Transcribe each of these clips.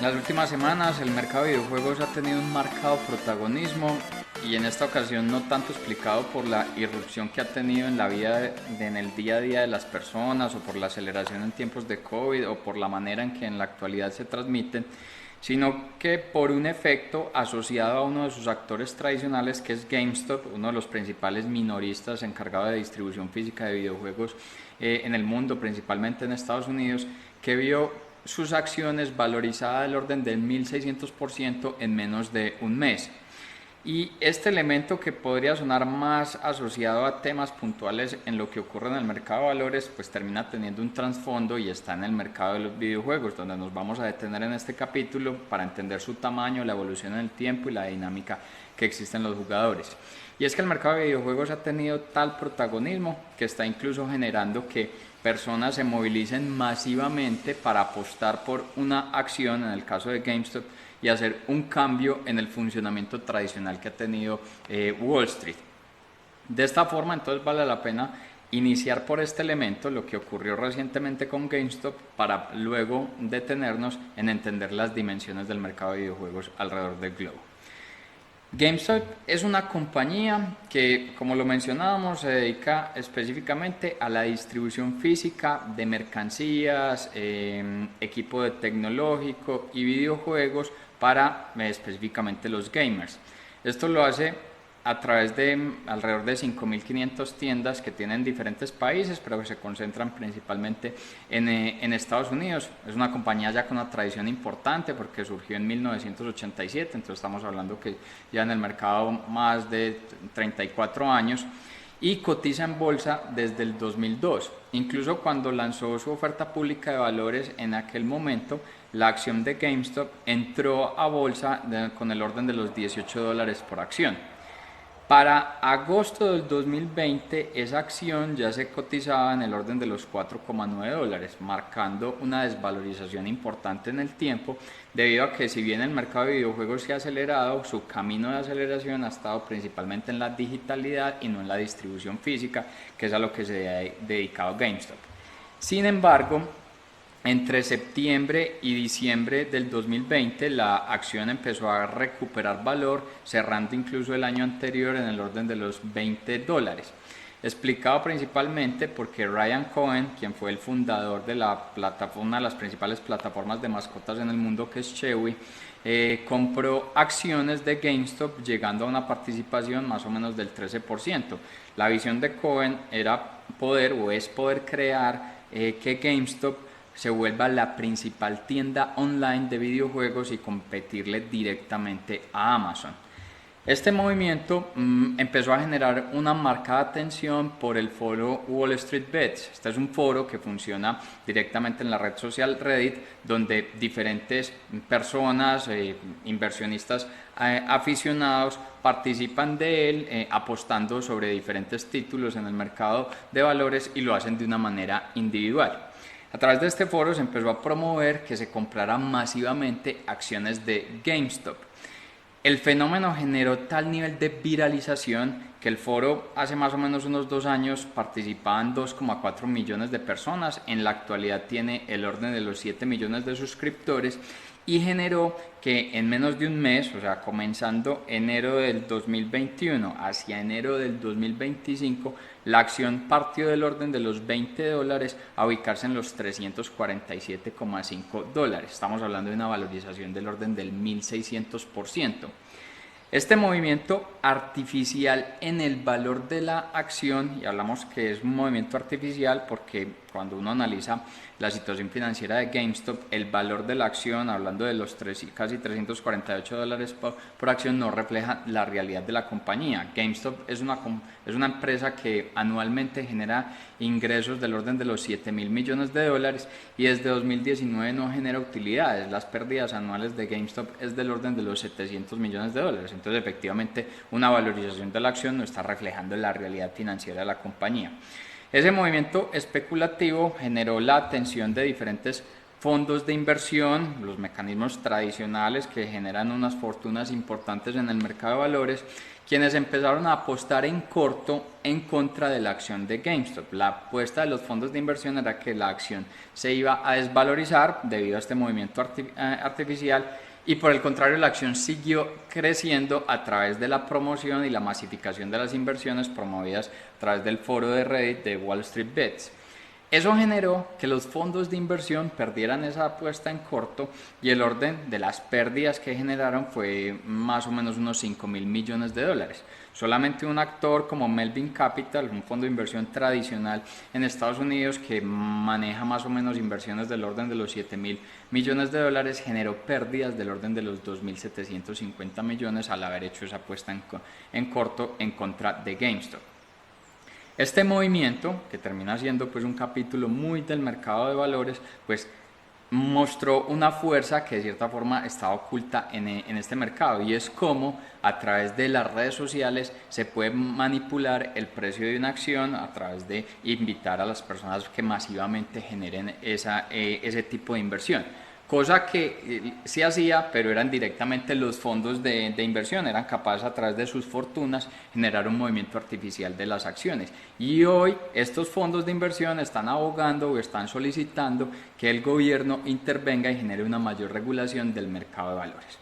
Las últimas semanas el mercado de videojuegos ha tenido un marcado protagonismo y en esta ocasión no tanto explicado por la irrupción que ha tenido en la vida, en el día a día de las personas o por la aceleración en tiempos de COVID o por la manera en que en la actualidad se transmiten, sino que por un efecto asociado a uno de sus actores tradicionales que es GameStop, uno de los principales minoristas encargados de distribución física de videojuegos en el mundo, principalmente en Estados Unidos, que vio sus acciones valorizadas del orden del 1600% en menos de un mes. Y este elemento que podría sonar más asociado a temas puntuales en lo que ocurre en el mercado de valores, pues termina teniendo un trasfondo y está en el mercado de los videojuegos, donde nos vamos a detener en este capítulo para entender su tamaño, la evolución en el tiempo y la dinámica que existe en los jugadores. Y es que el mercado de videojuegos ha tenido tal protagonismo que está incluso generando que personas se movilicen masivamente para apostar por una acción, en el caso de GameStop, y hacer un cambio en el funcionamiento tradicional que ha tenido Wall Street. De esta forma, entonces vale la pena iniciar por este elemento, lo que ocurrió recientemente con GameStop, para luego detenernos en entender las dimensiones del mercado de videojuegos alrededor del globo. GameStop es una compañía que, como lo mencionábamos, se dedica específicamente a la distribución física de mercancías, equipo de tecnológico y videojuegos para específicamente los gamers. Esto lo hace a través de alrededor de 5.500 tiendas que tienen diferentes países, pero que se concentran principalmente en Estados Unidos. Es una compañía ya con una tradición importante porque surgió en 1987, entonces estamos hablando que ya en el mercado más de 34 años y cotiza en bolsa desde el 2002. Incluso cuando lanzó su oferta pública de valores en aquel momento, la acción de GameStop entró a bolsa con el orden de los $18 por acción. Para agosto del 2020 esa acción ya se cotizaba en el orden de los $4,9, marcando una desvalorización importante en el tiempo, debido a que si bien el mercado de videojuegos se ha acelerado, su camino de aceleración ha estado principalmente en la digitalidad y no en la distribución física, que es a lo que se ha dedicado GameStop. Sin embargo, entre septiembre y diciembre del 2020 la acción empezó a recuperar valor, cerrando incluso el año anterior en el orden de los $20. Explicado principalmente porque Ryan Cohen, quien fue el fundador de la plataforma, una de las principales plataformas de mascotas en el mundo que es Chewy, compró acciones de GameStop llegando a una participación más o menos del 13%. La visión de Cohen era poder o es poder crear que GameStop se vuelva la principal tienda online de videojuegos y competirle directamente a Amazon. Este movimiento empezó a generar una marcada atención por el foro Wall Street Bets. Este es un foro que funciona directamente en la red social Reddit, donde diferentes personas, inversionistas aficionados, participan de él apostando sobre diferentes títulos en el mercado de valores y lo hacen de una manera individual. A través de este foro se empezó a promover que se compraran masivamente acciones de GameStop. El fenómeno generó tal nivel de viralización que el foro hace más o menos unos 2 años participaban 2,4 millones de personas, en la actualidad tiene el orden de los 7 millones de suscriptores y generó que en menos de un mes, o sea, comenzando enero del 2021 hacia enero del 2025, la acción partió del orden de los $20 a ubicarse en los $347,5. Estamos hablando de una valorización del orden del 1600%. Este movimiento artificial en el valor de la acción, y hablamos que es un movimiento artificial porque cuando uno analiza la situación financiera de GameStop, el valor de la acción, hablando de los casi $348 por acción, no refleja la realidad de la compañía. GameStop es una empresa que anualmente genera ingresos del orden de los $7.000 millones y desde 2019 no genera utilidades. Las pérdidas anuales de GameStop es del orden de los $700 millones. Entonces, efectivamente, una valorización de la acción no está reflejando la realidad financiera de la compañía. Ese movimiento especulativo generó la atención de diferentes fondos de inversión, los mecanismos tradicionales que generan unas fortunas importantes en el mercado de valores, quienes empezaron a apostar en corto en contra de la acción de GameStop. La apuesta de los fondos de inversión era que la acción se iba a desvalorizar debido a este movimiento artificial, y por el contrario la acción siguió creciendo a través de la promoción y la masificación de las inversiones promovidas a través del foro de Reddit de Wall Street Bets. Eso generó que los fondos de inversión perdieran esa apuesta en corto, y el orden de las pérdidas que generaron fue más o menos unos 5.000 millones de dólares. Solamente un actor como Melvin Capital, un fondo de inversión tradicional en Estados Unidos que maneja más o menos inversiones del orden de los 7.000 millones de dólares, generó pérdidas del orden de los 2.750 millones al haber hecho esa apuesta en corto en contra de GameStop. Este movimiento, que termina siendo pues un capítulo muy del mercado de valores, pues mostró una fuerza que de cierta forma estaba oculta en este mercado, y es cómo a través de las redes sociales se puede manipular el precio de una acción a través de invitar a las personas que masivamente generen ese tipo de inversión. Cosa que sí hacía, pero eran directamente los fondos de inversión, eran capaces a través de sus fortunas generar un movimiento artificial de las acciones. Y hoy estos fondos de inversión están abogando o están solicitando que el gobierno intervenga y genere una mayor regulación del mercado de valores.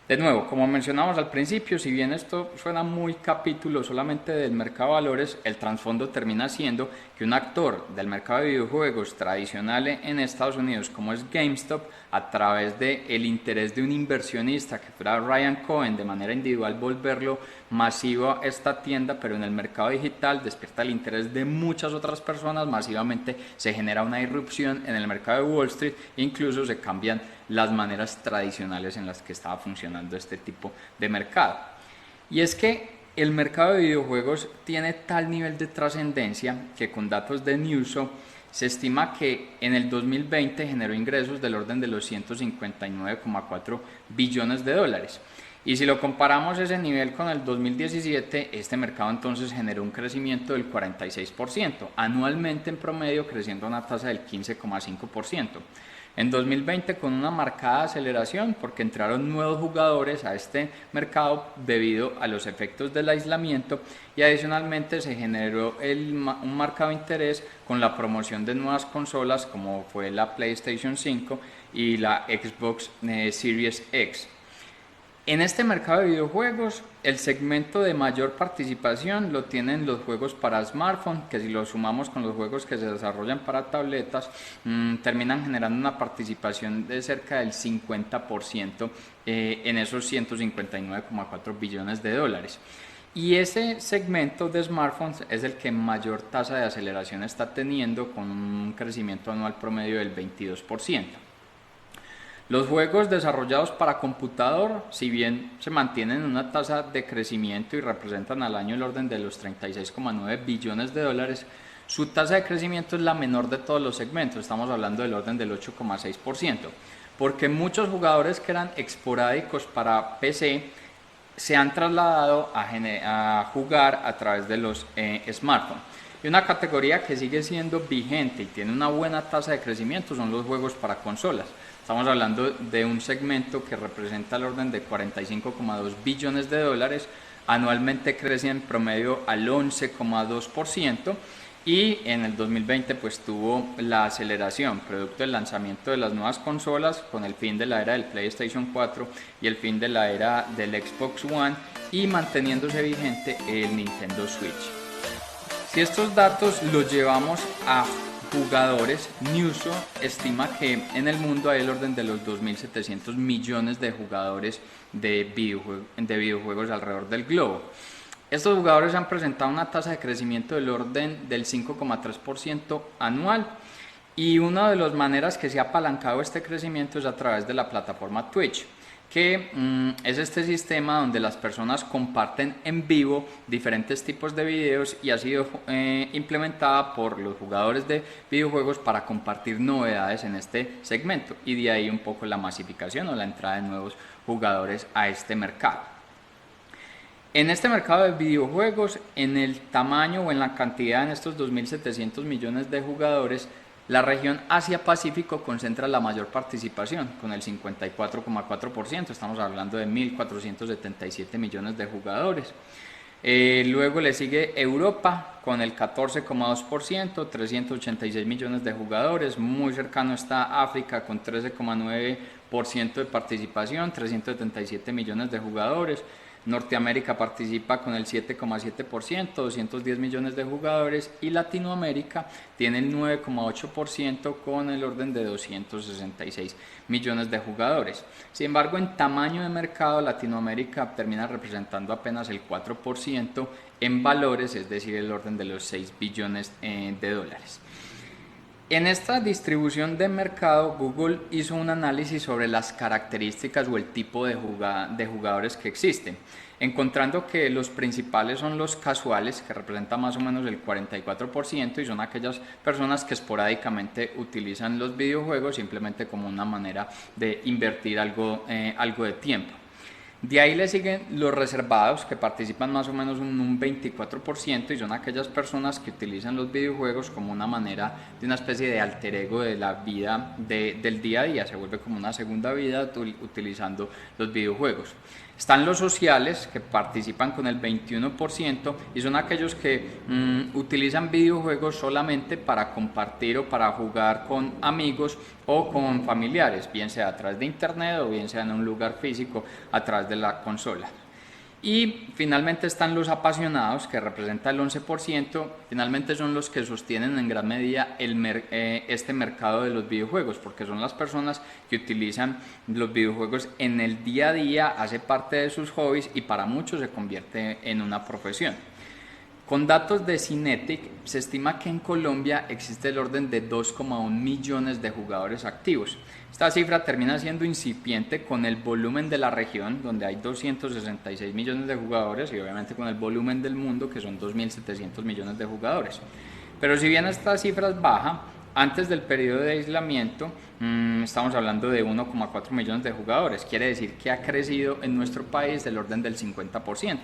De nuevo, como mencionamos al principio, si bien esto suena muy capítulo solamente del mercado de valores, el trasfondo termina siendo que un actor del mercado de videojuegos tradicional en Estados Unidos como es GameStop, a través del interés de un inversionista que fuera Ryan Cohen, de manera individual volverlo masivo esta tienda, pero en el mercado digital despierta el interés de muchas otras personas, masivamente se genera una irrupción en el mercado de Wall Street, incluso se cambian las maneras tradicionales en las que estaba funcionando este tipo de mercado. Y es que el mercado de videojuegos tiene tal nivel de trascendencia que con datos de Newzoo se estima que en el 2020 generó ingresos del orden de los 159,4 billones de dólares. Y si lo comparamos ese nivel con el 2017, este mercado entonces generó un crecimiento del 46%, anualmente en promedio creciendo a una tasa del 15,5%. En 2020 con una marcada aceleración porque entraron nuevos jugadores a este mercado debido a los efectos del aislamiento, y adicionalmente se generó un marcado interés con la promoción de nuevas consolas como fue la PlayStation 5 y la Xbox Series X. En este mercado de videojuegos, el segmento de mayor participación lo tienen los juegos para smartphone, que si lo sumamos con los juegos que se desarrollan para tabletas, terminan generando una participación de cerca del 50% en esos 159,4 billones de dólares. Y ese segmento de smartphones es el que mayor tasa de aceleración está teniendo, con un crecimiento anual promedio del 22%. Los juegos desarrollados para computador, si bien se mantienen en una tasa de crecimiento y representan al año el orden de los 36,9 billones de dólares, su tasa de crecimiento es la menor de todos los segmentos, estamos hablando del orden del 8,6%, porque muchos jugadores que eran esporádicos para PC se han trasladado a jugar a través de los smartphones. Y una categoría que sigue siendo vigente y tiene una buena tasa de crecimiento son los juegos para consolas. Estamos hablando de un segmento que representa el orden de 45,2 billones de dólares, anualmente crece en promedio al 11,2%, y en el 2020 pues tuvo la aceleración producto del lanzamiento de las nuevas consolas con el fin de la era del PlayStation 4 y el fin de la era del Xbox One, y manteniéndose vigente el Nintendo Switch. Si estos datos los llevamos a jugadores, Newzoo estima que en el mundo hay el orden de los 2.700 millones de jugadores de videojuegos alrededor del globo. Estos jugadores han presentado una tasa de crecimiento del orden del 5,3% anual, y una de las maneras que se ha apalancado este crecimiento es a través de la plataforma Twitch, que es este sistema donde las personas comparten en vivo diferentes tipos de videos, y ha sido implementada por los jugadores de videojuegos para compartir novedades en este segmento, y de ahí un poco la masificación o la entrada de nuevos jugadores a este mercado. En este mercado de videojuegos, en el tamaño o en la cantidad, en estos 2.700 millones de jugadores, La región Asia-Pacífico concentra la mayor participación, con el 54,4%, estamos hablando de 1.477 millones de jugadores. Luego le sigue Europa con el 14,2%, 386 millones de jugadores. Muy cercano está África con 13,9% de participación, 377 millones de jugadores. Norteamérica participa con el 7,7%, 210 millones de jugadores, y Latinoamérica tiene el 9,8% con el orden de 266 millones de jugadores. Sin embargo, en tamaño de mercado, Latinoamérica termina representando apenas el 4% en valores, es decir, el orden de los 6 billones de dólares. En esta distribución de mercado, Google hizo un análisis sobre las características o el tipo de jugadores que existen, encontrando que los principales son los casuales, que representan más o menos el 44%, y son aquellas personas que esporádicamente utilizan los videojuegos simplemente como una manera de invertir algo de tiempo. De ahí le siguen los reservados, que participan más o menos un 24%, y son aquellas personas que utilizan los videojuegos como una manera de una especie de alter ego de la vida del día a día, se vuelve como una segunda vida utilizando los videojuegos. Están los sociales, que participan con el 21%, y son aquellos que utilizan videojuegos solamente para compartir o para jugar con amigos o con familiares, bien sea a través de internet o bien sea en un lugar físico a través de la consola. Y finalmente están los apasionados, que representan el 11%, finalmente son los que sostienen en gran medida este mercado de los videojuegos, porque son las personas que utilizan los videojuegos en el día a día, hace parte de sus hobbies y para muchos se convierte en una profesión. Con datos de Cinetic, se estima que en Colombia existe el orden de 2,1 millones de jugadores activos. Esta cifra termina siendo incipiente con el volumen de la región, donde hay 266 millones de jugadores, y obviamente con el volumen del mundo, que son 2.700 millones de jugadores. Pero si bien esta cifra es baja, antes del periodo de aislamiento estamos hablando de 1,4 millones de jugadores, quiere decir que ha crecido en nuestro país del orden del 50%.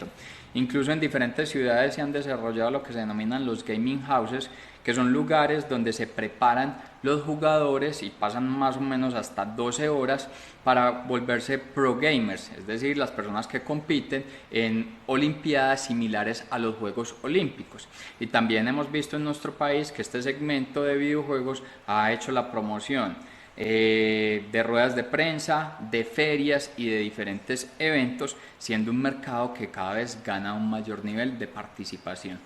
Incluso en diferentes ciudades se han desarrollado lo que se denominan los gaming houses, que son lugares donde se preparan los jugadores y pasan más o menos hasta 12 horas para volverse pro gamers, es decir, las personas que compiten en olimpiadas similares a los Juegos Olímpicos. Y también hemos visto en nuestro país que este segmento de videojuegos ha hecho la promoción de ruedas de prensa, de ferias y de diferentes eventos, siendo un mercado que cada vez gana un mayor nivel de participación.